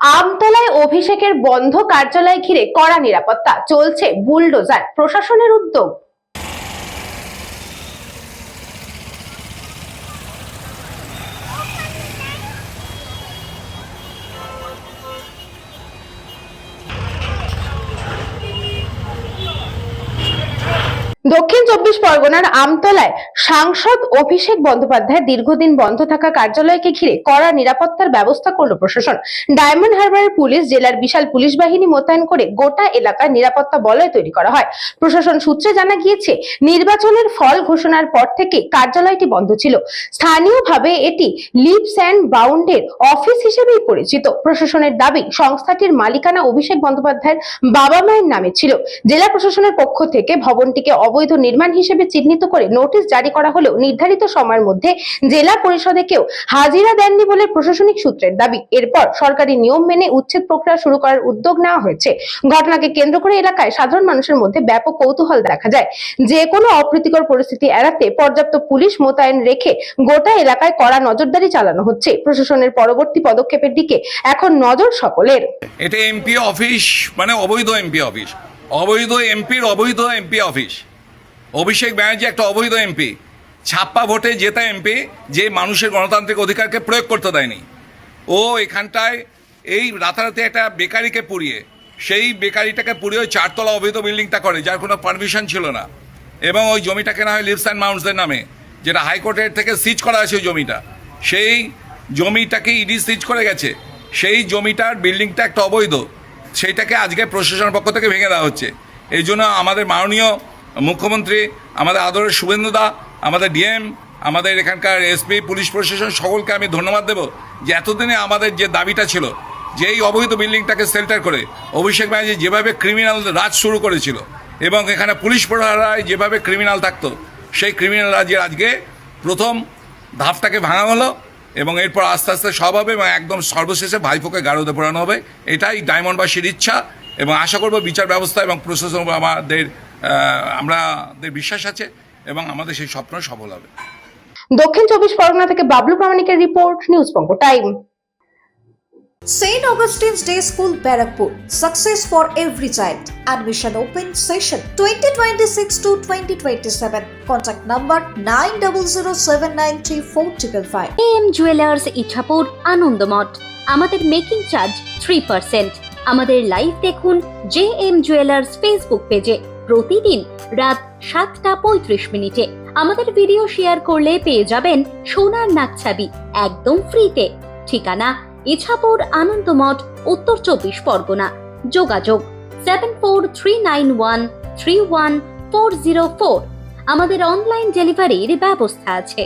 আমতলায় অভিষেকের বন্ধ কার্যালয় ঘিরে কড়া নিরাপত্তা, চলছে বুলডোজার, প্রশাসনের উদ্যোগ। দক্ষিণ চব্বিশ পরগনার আমতলায় সাংসদ অভিষেক বন্দ্যোপাধ্যায়ের দীর্ঘদিন বন্ধ থাকা কার্যালয়কে ঘিরে কড়া নিরাপত্তার ব্যবস্থা করল প্রশাসন। ডায়মন্ড হারবারের পুলিশ, জেলার বিশাল পুলিশ বাহিনী মোতায়েন করে গোটা এলাকায় নিরাপত্তা বলয় তৈরি করা হয়। প্রশাসন সূত্রে জানা গিয়েছে, নির্বাচনের ফল ঘোষণার পর থেকে কার্যালয়টি বন্ধ ছিল। স্থানীয়ভাবে এটি লিপস অ্যান্ড বাউন্ডের অফিস হিসেবেই পরিচিত। প্রশাসনের দাবি, সংস্থাটির মালিকানা অভিষেক বন্দ্যোপাধ্যায়ের বাবা মায়ের নামে ছিল। জেলা প্রশাসনের পক্ষ থেকে ভবনটিকে অবৈধ নির্মাণ হিসেবে চিহ্নিত করে নোটিশ জারি করা হলেও নির্ধারিত সময়ের মধ্যে জেলা পরিষদে কেউ হাজিরা দেননি বলে প্রশাসনিক সূত্রের দাবি। এরপর সরকারি নিয়ম মেনে উচ্ছেদ প্রক্রিয়া শুরু করার উদ্যোগ নেওয়া হয়েছে। ঘটনাকে কেন্দ্র করে এলাকায় সাধারণ মানুষের মধ্যে ব্যাপক কৌতূহল দেখা যায়। যে কোনো অপ্রীতিকর পরিস্থিতি এড়াতে পর্যাপ্ত পুলিশ মোতায়েন রেখে গোটা এলাকায় কড়া নজরদারি চালানো হচ্ছে। প্রশাসনের পরবর্তী পদক্ষেপের দিকে এখন নজর সকলের। এটা এমপি অফিস, মানে অবৈধ এমপি অফিস, অবৈধ এমপির অবৈধ এমপি অফিস। অভিষেক ব্যানার্জি একটা অবৈধ এমপি, ছাপ্পা ভোটে জেতা এমপি, যে মানুষের গণতান্ত্রিক অধিকারকে প্রয়োগ করতে দেয়নি। ও এখানটায় এই রাতারাতি একটা বেকারিকে পুড়িয়ে, সেই বেকারিটাকে পুড়িয়ে ওই 4 তলা অবৈধ বিল্ডিংটা করে, যার কোনো পারমিশন ছিল না। এবং ওই জমিটা কেনা হয় লিভস অ্যান্ড মাউন্টসের নামে, যেটা হাইকোর্টের থেকে সিজ করা আছে ওই জমিটা। সেই জমিটাকে ইডি সিজ করে গেছে। সেই জমিটার বিল্ডিংটা একটা অবৈধ, সেইটাকে আজকে প্রশাসনের পক্ষ থেকে ভেঙে দেওয়া হচ্ছে। এই জন্য আমাদের মাননীয় মুখ্যমন্ত্রী, আমাদের আদরের শুভেন্দুদা, আমাদের ডিএম, আমাদের এখানকার এসপি, পুলিশ প্রশাসন, সকলকে আমি ধন্যবাদ দেব যে এতদিনে আমাদের যে দাবিটা ছিল, যে এই অবৈধ বিল্ডিংটাকে শেল্টার করে অভিষেক ব্যানার্জি যেভাবে ক্রিমিনাল রাজ শুরু করেছিল এবং এখানে পুলিশ প্রহরায় যেভাবে ক্রিমিনাল থাকতো, সেই ক্রিমিনাল রাজের আজকে প্রথম ধাপটাকে ভাঙা হলো এবং এরপর আস্তে আস্তে সব হবে এবং একদম সর্বশেষে ভাইপোকে গারদে পোড়ানো হবে। এটাই ডায়মন্ডবাসীর ইচ্ছা এবং আশা করব বিচার ব্যবস্থা এবং প্রশাসন আমাদের বিশ্বাস আছে এবং আমাদের সেই স্বপ্ন সফল হবে। দক্ষিণ চব্বিশ পরগনা থেকে বাবলু প্রামাণিকের রিপোর্ট, নিউজ পঙ্ক time. St. Augustine's Day School, Barakpur. Success for every child. Admission open session 2026 to 2027. Contact number 9007934555. AM Jewelers Ichapur, Anandamath. আমাদের মেকিং চার্জ 3%। আমাদের লাইভ দেখুন JM Jewelers ফেসবুক পেজে প্রতিদিন রাত 7:35 আমাদের ভিডিও শেয়ার করলে পেয়ে যাবেন সোনার নাকছাবি একদম ফ্রিতে। ঠিকানা ইছাপুর, আনন্দমঠ, উত্তর 24 পরগনা। যোগাযোগ 7439131404। আমাদের অনলাইন ডেলিভারির ব্যবস্থা আছে।